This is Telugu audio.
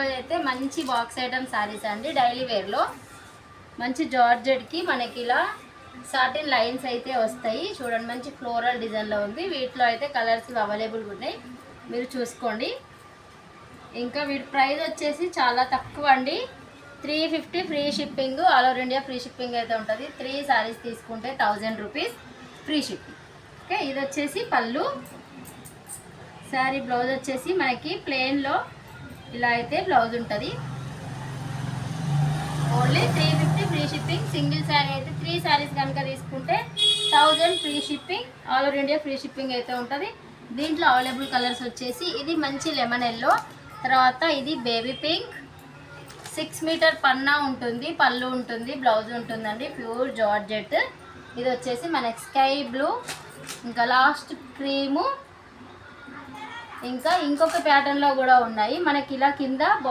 అయితే మంచి బాక్స్ ఐటమ్ సారీస్ అండి. డైలీ వేర్లో మంచి జార్జెట్కి మనకి ఇలా సాటిన్ లైన్స్ అయితే వస్తాయి. చూడండి మంచి ఫ్లోరల్ డిజైన్లో ఉంది. వీటిలో అయితే కలర్స్ అవైలబుల్గా ఉన్నాయి, మీరు చూసుకోండి. ఇంకా వీటి ప్రైస్ వచ్చేసి చాలా తక్కువ అండి. 350 free shipping, all over India free shipping అయితే ఉంటుంది. 3 సారీస్ తీసుకుంటే 1000 రూపీస్ ఫ్రీ షిప్పింగ్. ఓకే, ఇది వచ్చేసి పళ్ళు. శారీ బ్లౌజ్ వచ్చేసి మనకి ప్లెయిన్లో ఇలా అయితే బ్లౌజ్ ఉంటుంది. Only 350 free shipping. Single sari అయితే 3 శారీస్ కనుక తీసుకుంటే 1000 free shipping, all over India free shipping అయితే ఉంటుంది. దీంట్లో అవైలబుల్ కలర్స్ వచ్చేసి ఇది మంచి లెమన్ ఎల్లో, తర్వాత ఇది బేబీ పింక్, 6 మీటర్ పన్నా ఉంటుంది, పళ్ళు ఉంటుంది, బ్లౌజ్ ఉంటుందండి, ప్యూర్ జార్జెట్. ఇది వచ్చేసి మనకి స్కై బ్లూ, ఇంకా లాస్ట్ క్రీము, ఇంకా ఇంకొక ప్యాటర్న్లో కూడా ఉన్నాయి మనకి ఇలా కింద